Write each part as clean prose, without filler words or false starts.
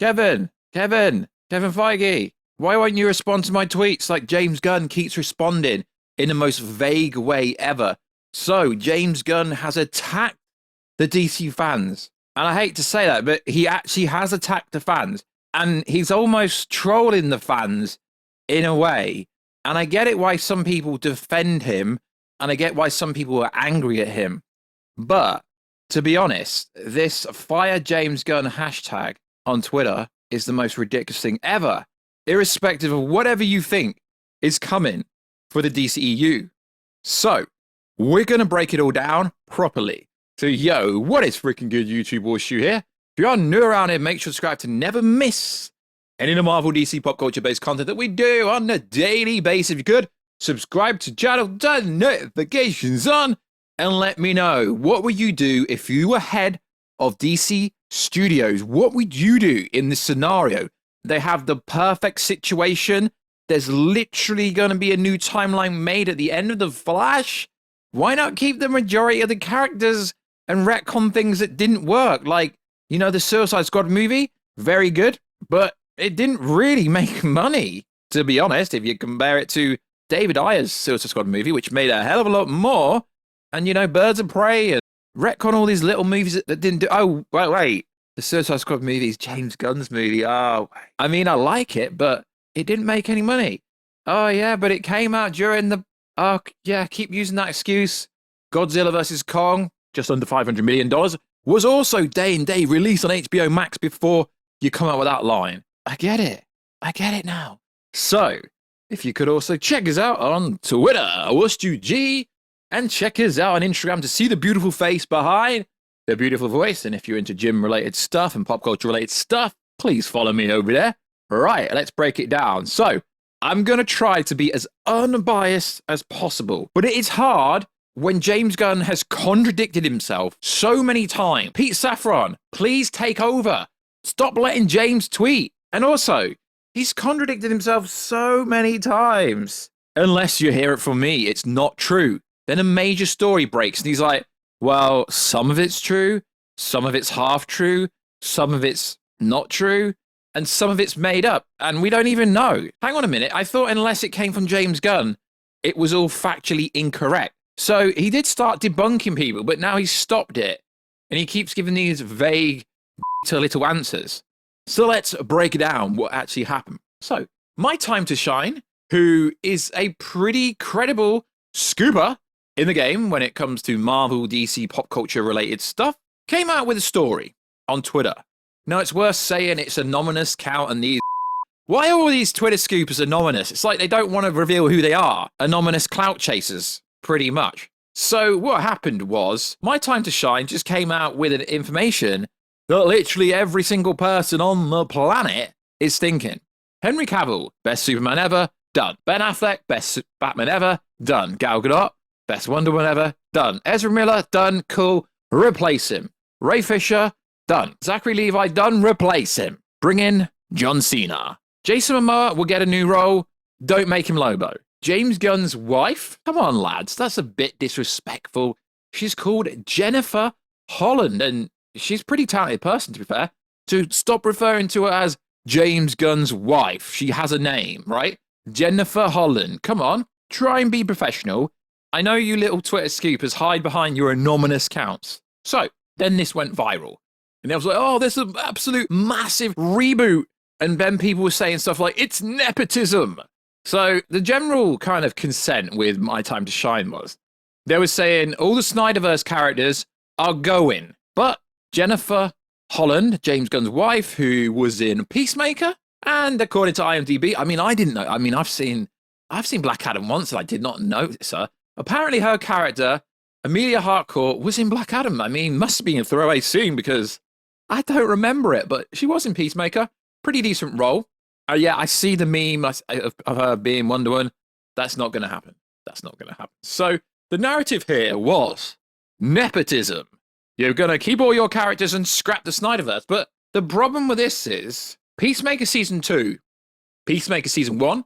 Kevin Feige, why won't you respond to my tweets like James Gunn keeps responding in the most vague way ever? So, James Gunn has attacked the DC fans. And I hate to say that, but he actually has attacked the fans. And he's almost trolling the fans in a way. And I get it why some people defend him. And I get why some people are angry at him. But, to be honest, this Fire James Gunn hashtag on Twitter is the most ridiculous thing ever. Irrespective of whatever you think is coming for the DCEU. So, we're going to break it all down properly. So, yo, what is freaking good, YouTube? Warstu here. If you are new around here, make sure to subscribe to never miss any of the Marvel DC pop culture based content that we do on a daily basis. If you could, subscribe to the channel, turn notifications on, and let me know, what would you do if you were head of DC Studios? What would you do in this scenario? They have the perfect situation. There's literally going to be a new timeline made at the end of The Flash. Why not keep the majority of the characters and retcon things that didn't work? Like, you know, the Suicide Squad movie, very good, but it didn't really make money, to be honest, if you compare it to David Ayer's Suicide Squad movie, which made a hell of a lot more. And, you know, Birds of Prey and retcon all these little movies that didn't do... Oh, wait. The Suicide Squad movie is James Gunn's movie. Oh, I mean, I like it, but it didn't make any money. Oh, yeah, but it came out during the... Oh, yeah, keep using that excuse. Godzilla vs. Kong, just under $500 million, was also day and day released on HBO Max before you come out with that line. I get it now. So, if you could also check us out on Twitter, WarstuG, and check us out on Instagram to see the beautiful face behind the beautiful voice. And if you're into gym-related stuff and pop culture-related stuff, please follow me over there. Right, let's break it down. So, I'm going to try to be as unbiased as possible. But it is hard when James Gunn has contradicted himself so many times. Pete Safran, please take over. Stop letting James tweet. And also, he's contradicted himself so many times. Unless you hear it from me, it's not true. Then a major story breaks and he's like, well, some of it's true, some of it's half true, some of it's not true, and some of it's made up, and we don't even know. Hang on a minute, I thought unless it came from James Gunn, it was all factually incorrect. So he did start debunking people, but now he's stopped it, and he keeps giving these vague little answers. So let's break down what actually happened. So, My Time to Shine, who is a pretty credible scooper in the game when it comes to Marvel, DC, pop culture related stuff, came out with a story on Twitter. Now, it's worth saying it's an anonymous count and these... Why are all these Twitter scoopers anonymous? It's like they don't want to reveal who they are. Anonymous clout chasers, pretty much. So what happened was, My Time to Shine just came out with an information that literally every single person on the planet is thinking. Henry Cavill, best Superman ever, done. Ben Affleck, best Batman ever, done. Gal Gadot, best Wonder Woman ever, done. Ezra Miller, done, cool, replace him. Ray Fisher, done. Zachary Levi, done, replace him. Bring in John Cena. Jason Momoa will get a new role, don't make him Lobo. James Gunn's wife? Come on, lads, that's a bit disrespectful. She's called Jennifer Holland, and she's a pretty talented person, to be fair. To stop referring to her as James Gunn's wife. She has a name, right? Jennifer Holland. Come on, try and be professional. I know you little Twitter scoopers hide behind your anonymous accounts. So, then this went viral. And I was like, oh, this is an absolute massive reboot. And then people were saying stuff like, it's nepotism. So the general kind of consent with My Time to Shine was, they were saying all the SnyderVerse characters are going. But Jennifer Holland, James Gunn's wife, who was in Peacemaker, and according to IMDb, I mean, I didn't know. I mean, I've seen Black Adam once, and I did not notice her. Apparently, her character, Amelia Harcourt, was in Black Adam. I mean, must have been a throwaway scene because I don't remember it, but she was in Peacemaker. Pretty decent role. Yeah, I see the meme of her being Wonder Woman. That's not going to happen. That's not going to happen. So the narrative here was nepotism. You're going to keep all your characters and scrap the SnyderVerse. But the problem with this is Peacemaker Season 2, Peacemaker Season 1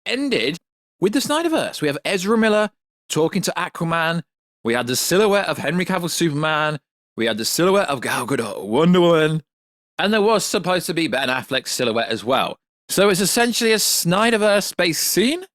ended with the SnyderVerse. We have Ezra Miller talking to Aquaman. We had the silhouette of Henry Cavill Superman. We had the silhouette of Gal Gadot Wonder Woman. And there was supposed to be Ben Affleck's silhouette as well. So it's essentially a SnyderVerse-based scene?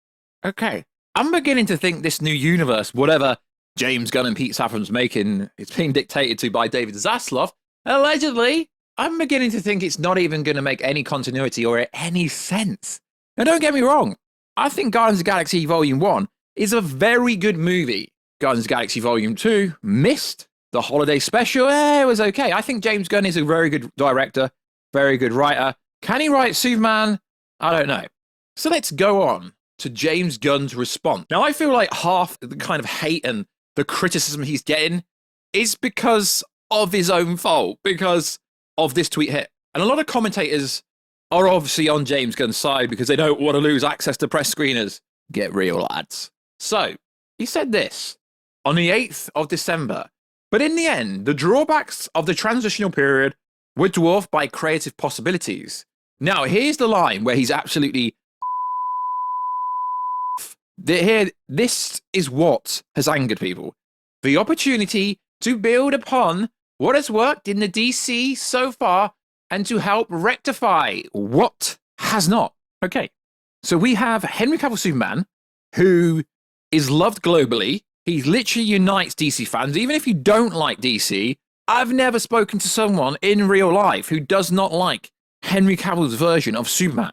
Okay. I'm beginning to think this new universe, whatever James Gunn and Pete Safran's making, it's being dictated to by David Zaslav. Allegedly, I'm beginning to think it's not even going to make any continuity or any sense. Now, don't get me wrong. I think Guardians of the Galaxy Volume 1 is a very good movie. Guardians of the Galaxy Volume 2 missed. The holiday special, it was okay. I think James Gunn is a very good director, very good writer. Can he write Superman? I don't know. So let's go on to James Gunn's response. Now, I feel like half the kind of hate and the criticism he's getting is because of his own fault, because of this tweet here. And a lot of commentators are obviously on James Gunn's side because they don't want to lose access to press screeners. Get real, lads. So, he said this on the 8th of December. But in the end, the drawbacks of the transitional period were dwarfed by creative possibilities. Now, here's the line where he's absolutely here. This is what has angered people. The opportunity to build upon what has worked in the DC so far and to help rectify what has not. Okay, so we have Henry Cavill Superman, who is loved globally. He literally unites DC fans. Even if you don't like DC, I've never spoken to someone in real life who does not like Henry Cavill's version of Superman,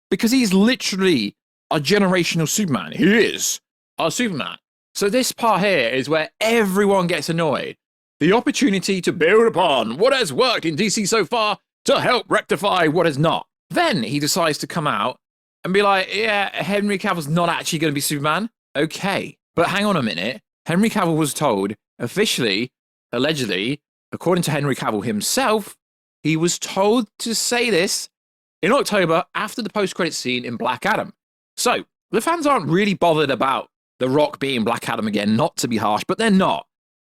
because he's literally a generational Superman. He is a Superman. So this part here is where everyone gets annoyed. The opportunity to build upon what has worked in DC so far to help rectify what has not. Then he decides to come out and be like, yeah, Henry Cavill's not actually going to be Superman. Okay, but hang on a minute. Henry Cavill was told, officially, allegedly, according to Henry Cavill himself, he was told to say this in October after the post-credits scene in Black Adam. So, the fans aren't really bothered about The Rock being Black Adam again, not to be harsh, but they're not.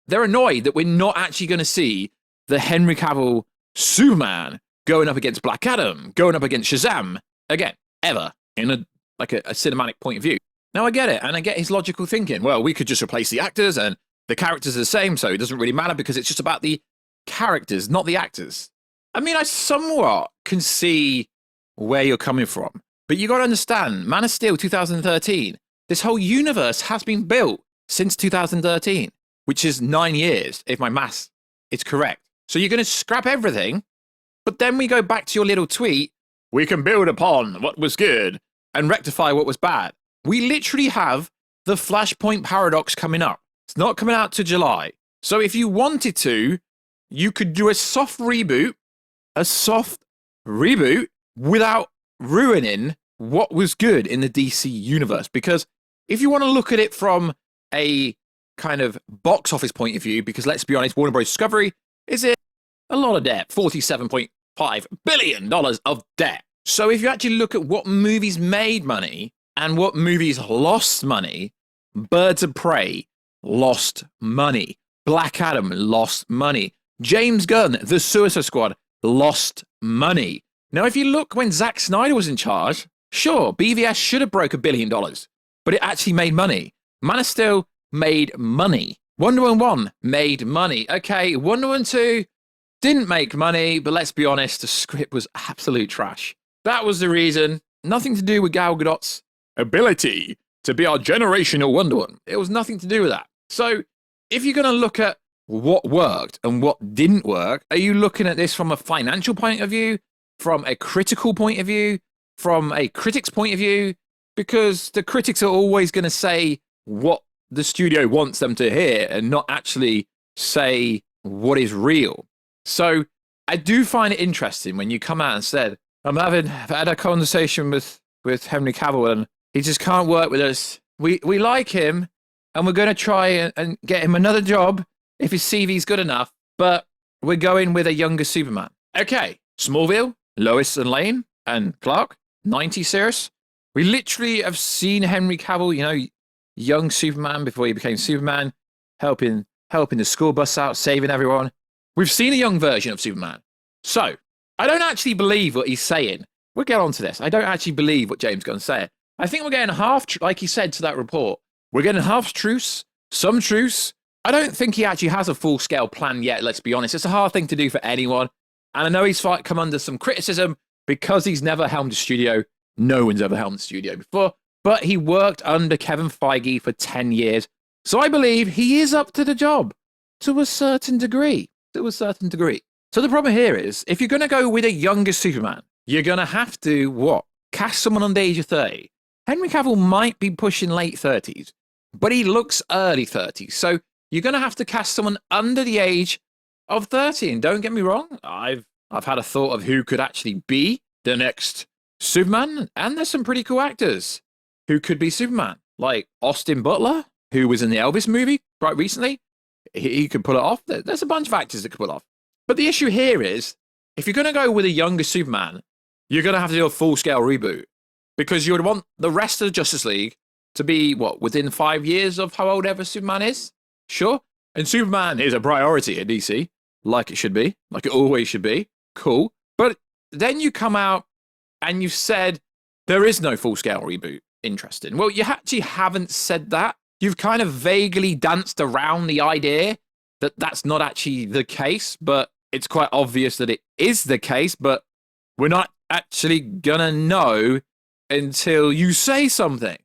They're annoyed that we're not actually going to see the Henry Cavill Superman going up against Black Adam, going up against Shazam, again, ever, in a cinematic point of view. Now, I get it, and I get his logical thinking. Well, we could just replace the actors, and the characters are the same, so it doesn't really matter because it's just about the characters, not the actors. I mean, I somewhat can see where you're coming from, but you got to understand, Man of Steel 2013, this whole universe has been built since 2013, which is 9 years, if my maths is correct. So you're going to scrap everything, but then we go back to your little tweet, we can build upon what was good and rectify what was bad. We literally have the Flashpoint Paradox coming up. It's not coming out to July. So if you wanted to, you could do a soft reboot without ruining what was good in the DC universe. Because if you want to look at it from a kind of box office point of view, because let's be honest, Warner Bros. Discovery is in a lot of debt, $47.5 billion of debt. So if you actually look at what movies made money and what movies lost money, Birds of Prey lost money. Black Adam lost money. James Gunn, The Suicide Squad, lost money. Now, if you look when Zack Snyder was in charge, sure, BVS should have broke $1 billion, but it actually made money. Man of Steel made money. Wonder Woman 1 made money. Okay, Wonder Woman 2 didn't make money, but let's be honest, the script was absolute trash. That was the reason. Nothing to do with Gal Gadot's ability to be our generational Wonder Woman. It was nothing to do with that. So if you're going to look at what worked and what didn't work, are you looking at this from a financial point of view, from a critical point of view, from a critic's point of view? Because the critics are always going to say what the studio wants them to hear and not actually say what is real. So I do find it interesting when you come out and said, I've had a conversation with Henry Cavill and he just can't work with us. We like him and we're going to try and get him another job if his CV's good enough, but we're going with a younger Superman. Okay, Smallville, Lois and Lane and Clark, 90s series. We literally have seen Henry Cavill, young Superman before he became Superman, helping the school bus out, saving everyone. We've seen a young version of Superman. So, I don't actually believe what he's saying. We'll get on to this. I don't actually believe what James Gunn's saying. I think we're getting like he said to that report, we're getting half truths, some truths. I don't think he actually has a full-scale plan yet, let's be honest. It's a hard thing to do for anyone. And I know he's come under some criticism because he's never helmed a studio. No one's ever helmed a studio before. But he worked under Kevin Feige for 10 years. So I believe he is up to the job to a certain degree. To a certain degree. So the problem here is, if you're going to go with a younger Superman, you're going to have to, what? Cast someone under the age of 30. Henry Cavill might be pushing late 30s, but he looks early 30s. So you're going to have to cast someone under the age of 30. And don't get me wrong, I've had a thought of who could actually be the next Superman. And there's some pretty cool actors who could be Superman, like Austin Butler, who was in the Elvis movie right recently. He could pull it off. There's a bunch of actors that could pull it off. But the issue here is, if you're going to go with a younger Superman, you're going to have to do a full-scale reboot, because you would want the rest of the Justice League to be, what, within 5 years of how old ever Superman is? Sure. And Superman is a priority at DC, like it should be, like it always should be. Cool. But then you come out and you've said there is no full-scale reboot. Interesting. Well, you actually haven't said that. You've kind of vaguely danced around the idea that that's not actually the case, but it's quite obvious that it is the case, but we're not actually gonna know until you say something.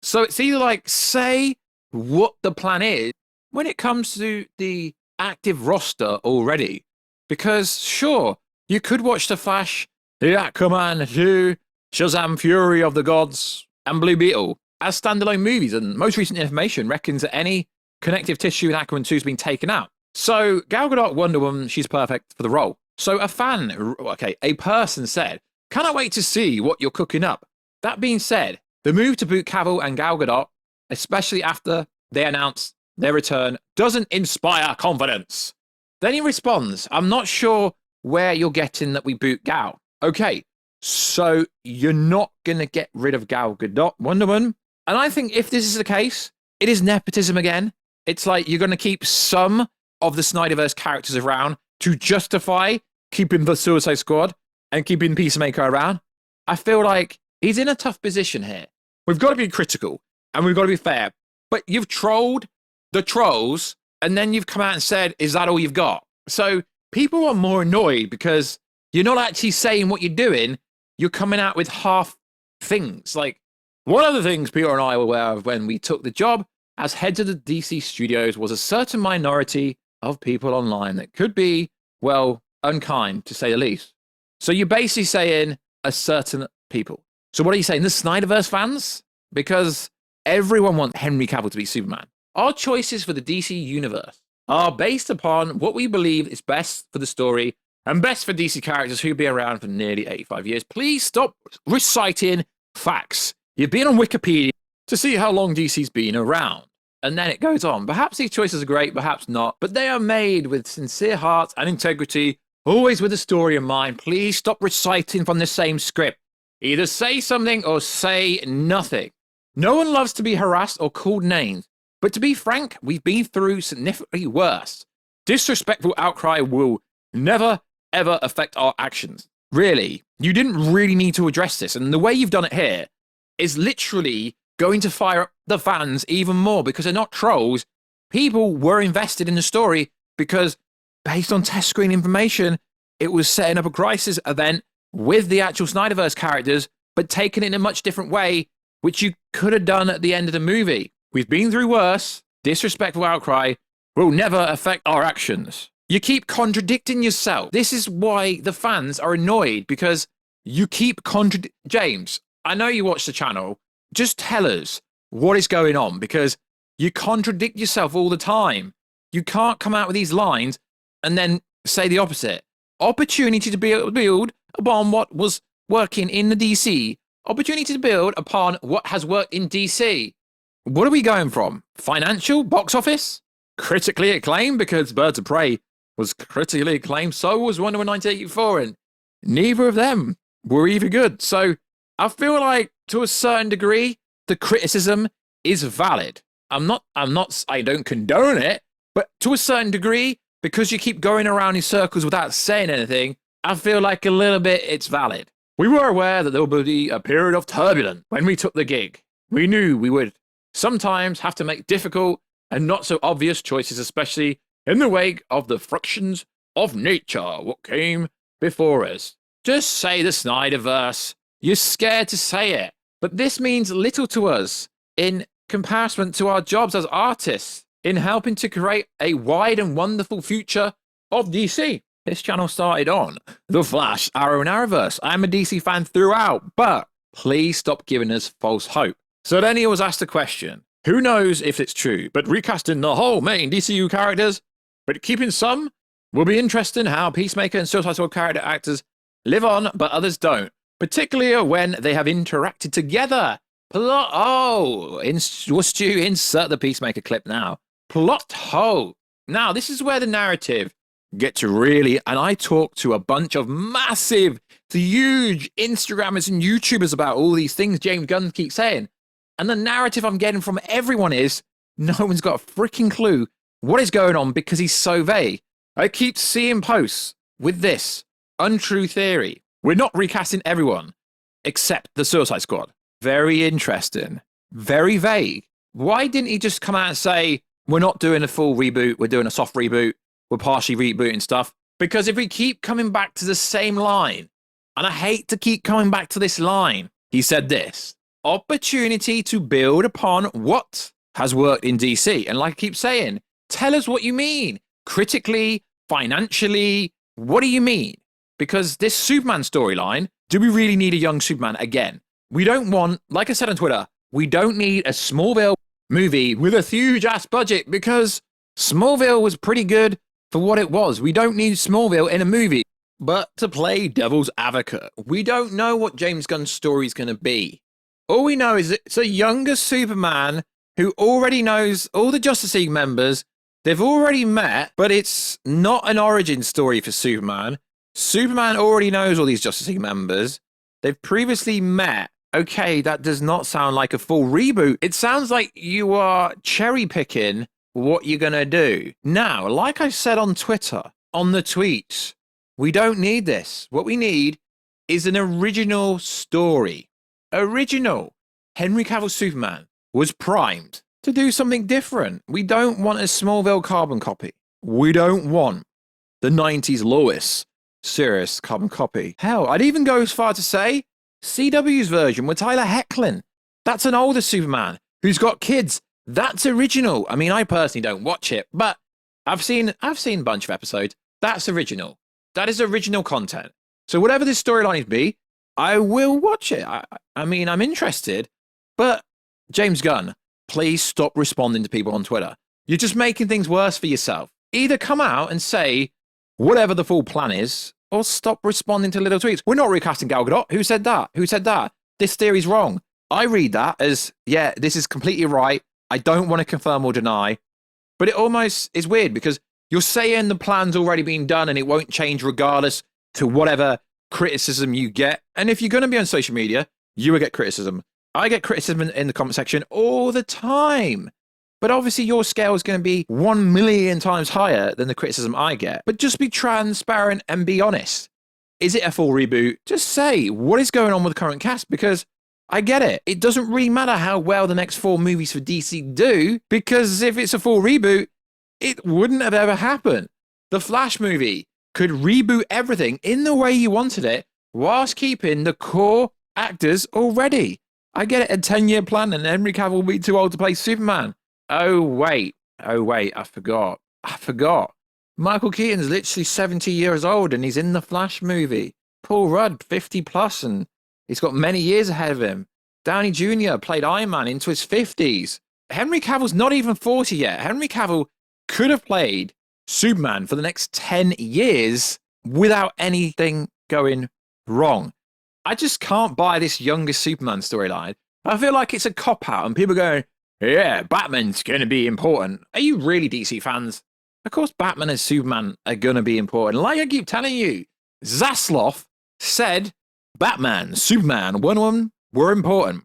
So it's either like, say what the plan is when it comes to the active roster already. Because sure, you could watch The Flash, The Aquaman 2, Shazam Fury of the Gods, and Blue Beetle as standalone movies, and most recent information reckons that any connective tissue in Aquaman 2 has been taken out. So Gal Gadot, Wonder Woman, she's perfect for the role. So a person said, cannot wait to see what you're cooking up. That being said, the move to boot Cavill and Gal Gadot, especially after they announced their return, doesn't inspire confidence. Then he responds, I'm not sure where you're getting that we boot Gal. Okay, so you're not going to get rid of Gal Gadot, Wonder Woman. And I think if this is the case, it is nepotism again. It's like you're going to keep some of the SnyderVerse characters around to justify keeping the Suicide Squad and keeping Peacemaker around. I feel like he's in a tough position here. We've got to be critical and we've got to be fair. But you've trolled the trolls and then you've come out and said, is that all you've got? So people are more annoyed because you're not actually saying what you're doing. You're coming out with half things. Like, one of the things Peter and I were aware of when we took the job as heads of the DC studios was a certain minority of people online that could be, well, unkind, to say the least. So you're basically saying a certain people. So what are you saying? The SnyderVerse fans? Because everyone wants Henry Cavill to be Superman. Our choices for the DC universe are based upon what we believe is best for the story and best for DC characters who've been around for nearly 85 years. Please stop reciting facts. You've been on Wikipedia to see how long DC's been around. And then it goes on. Perhaps these choices are great, perhaps not, but they are made with sincere heart and integrity, always with a story in mind. Please stop reciting from the same script. Either say something or say nothing. No one loves to be harassed or called names, but to be frank, we've been through significantly worse. Disrespectful outcry will never, ever affect our actions. Really, you didn't really need to address this, and the way you've done it here is literally going to fire up the fans even more because they're not trolls. People were invested in the story because, based on test screen information, it was setting up a crisis event with the actual SnyderVerse characters, but taken it in a much different way, which you could have done at the end of the movie. We've been through worse. Disrespectful outcry will never affect our actions. You keep contradicting yourself. This is why the fans are annoyed, because you keep James, I know you watch the channel. Just tell us what is going on, because you contradict yourself all the time. You can't come out with these lines and then say the opposite. Opportunity to build upon what was working in the DC. Opportunity to build upon what has worked in DC. What are we going from? Financial? Box office? Critically acclaimed? Because Birds of Prey was critically acclaimed. So was Wonder Woman 1984. And neither of them were either good. So I feel like, to a certain degree, the criticism is valid. I don't condone it, but to a certain degree, because you keep going around in circles without saying anything, I feel like a little bit it's valid. We were aware that there would be a period of turbulence when we took the gig. We knew we would sometimes have to make difficult and not so obvious choices, especially in the wake of the frictions of nature. What came before us. Just say the SnyderVerse. You're scared to say it. But this means little to us in comparison to our jobs as artists in helping to create a wide and wonderful future of DC. This channel started on The Flash, Arrow, and Arrowverse. I'm a DC fan throughout, but please stop giving us false hope. So then he was asked the question, who knows if it's true, but recasting the whole main DCU characters, but keeping some will be interesting how Peacemaker and Suicide Squad character actors live on, but others don't, particularly when they have interacted together. Plot hole. Warstu, insert the Peacemaker clip now. Plot hole. Now, this is where the narrative gets really, and I talk to a bunch of massive, huge Instagrammers and YouTubers about all these things James Gunn keeps saying. And the narrative I'm getting from everyone is, no one's got a freaking clue what is going on because he's so vague. I keep seeing posts with this untrue theory. We're not recasting everyone except the Suicide Squad. Very interesting. Very vague. Why didn't he just come out and say, we're not doing a full reboot, we're doing a soft reboot, we're partially rebooting stuff? Because if we keep coming back to the same line, and I hate to keep coming back to this line, he said this, opportunity to build upon what has worked in DC. And like I keep saying, tell us what you mean. Critically, financially, what do you mean? Because this Superman storyline, do we really need a young Superman again? We don't want, like I said on Twitter, we don't need a Smallville movie with a huge ass budget because Smallville was pretty good for what it was. We don't need Smallville in a movie. But to play devil's advocate, we don't know what James Gunn's story is going to be. All we know is it's a younger Superman who already knows all the Justice League members. They've already met, but it's not an origin story for Superman. Superman already knows all these Justice League members. They've previously met. Okay, that does not sound like a full reboot. It sounds like you are cherry picking what you're going to do. Now, like I said on Twitter, on the tweets, we don't need this. What we need is an original story. Original. Henry Cavill Superman was primed to do something different. We don't want a Smallville carbon copy. We don't want the 90s Lois serious carbon copy. Hell, I'd even go as far to say CW's version with Tyler Hoechlin. That's an older Superman who's got kids. That's original. I mean, I personally don't watch it, but I've seen a bunch of episodes. That's original. That is original content. So whatever this storyline be, I will watch it. I mean, I'm interested, but James Gunn, please stop responding to people on Twitter. You're just making things worse for yourself. Either come out and say whatever the full plan is, or stop responding to little tweets. We're not recasting Gal Gadot. Who said that? Who said that? This theory's wrong. I read that as, yeah, this is completely right. I don't want to confirm or deny. But it almost is weird because you're saying the plan's already been done and it won't change regardless to whatever criticism you get. And if you're going to be on social media, you will get criticism. I get criticism in the comment section all the time. But obviously your scale is going to be 1 million times higher than the criticism I get. But just be transparent and be honest. Is it a full reboot? Just say what is going on with the current cast, because I get it. It doesn't really matter how well the next 4 movies for DC do, because if it's a full reboot, it wouldn't have ever happened. The Flash movie could reboot everything in the way you wanted it whilst keeping the core actors already. I get it, a 10-year plan and Henry Cavill will be too old to play Superman. Oh, wait, I forgot. Michael Keaton's literally 70 years old and he's in the Flash movie. Paul Rudd, 50 plus, and he's got many years ahead of him. Downey Jr. played Iron Man into his 50s. Henry Cavill's not even 40 yet. Henry Cavill could have played Superman for the next 10 years without anything going wrong. I just can't buy this younger Superman storyline. I feel like it's a cop-out and people going, yeah, Batman's going to be important. Are you really DC fans? Of course, Batman and Superman are going to be important. Like I keep telling you, Zaslav said Batman, Superman, Wonder Woman were important.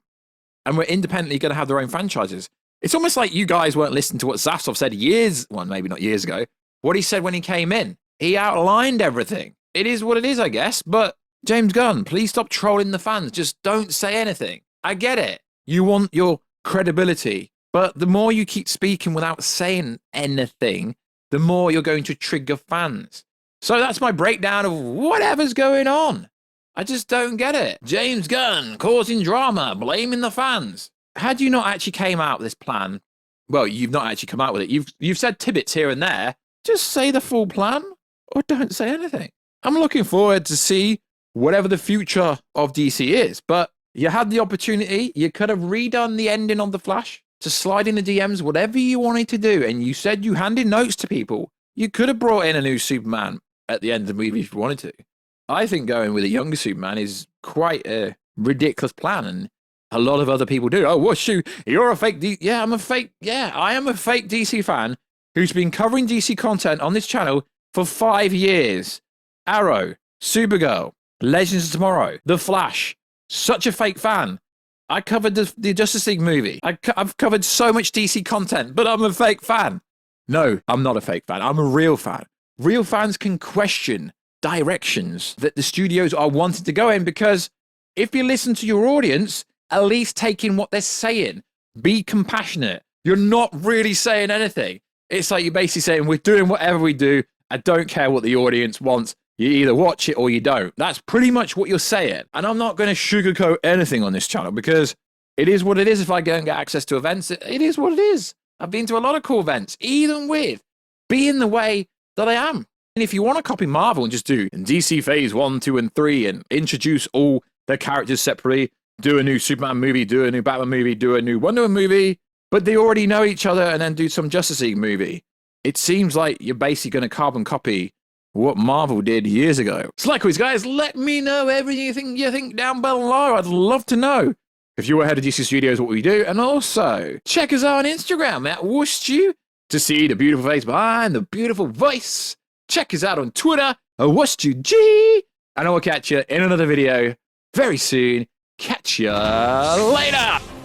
And we're independently going to have their own franchises. It's almost like you guys weren't listening to what Zaslav said maybe not years ago, what he said when he came in. He outlined everything. It is what it is, I guess. But James Gunn, please stop trolling the fans. Just don't say anything. I get it. You want your credibility, but the more you keep speaking without saying anything, the more you're going to trigger fans. So that's my breakdown of whatever's going on. I just don't get it. James Gunn causing drama, blaming the fans. Had you not actually came out with this plan, well, you've not actually come out with it. You've said tidbits here and there. Just say the full plan or don't say anything. I'm looking forward to see whatever the future of DC is, but you had the opportunity. You could have redone the ending on The Flash to slide in the DMs, whatever you wanted to do. And you said you handed notes to people. You could have brought in a new Superman at the end of the movie if you wanted to. I think going with a younger Superman is quite a ridiculous plan. And a lot of other people do. Oh, Warstu, you're a fake Yeah, I'm a fake. Yeah, I am a fake DC fan who's been covering DC content on this channel for 5 years. Arrow, Supergirl, Legends of Tomorrow, The Flash. Such a fake fan. I covered the Justice League movie. I've covered so much DC content, but I'm a fake fan. No, I'm not a fake fan. I'm a real fan. Real fans can question directions that the studios are wanting to go in, because if you listen to your audience, at least take in what they're saying. Be compassionate. You're not really saying anything. It's like you're basically saying, we're doing whatever we do. I don't care what the audience wants. You either watch it or you don't. That's pretty much what you're saying. And I'm not going to sugarcoat anything on this channel, because it is what it is. If I go and get access to events, it is what it is. I've been to a lot of cool events, even with being the way that I am. And if you want to copy Marvel and just do DC Phase 1, 2, and 3 and introduce all their characters separately, do a new Superman movie, do a new Batman movie, do a new Wonder Woman movie, but they already know each other, and then do some Justice League movie. It seems like you're basically going to carbon copy what Marvel did years ago. So likewise, guys, let me know everything you think down below. I'd love to know. If you're ahead of DC Studios, what we do. And also, check us out on Instagram at Warstu to see the beautiful face behind the beautiful voice. Check us out on Twitter at WarstuG. And I will catch you in another video very soon. Catch ya later.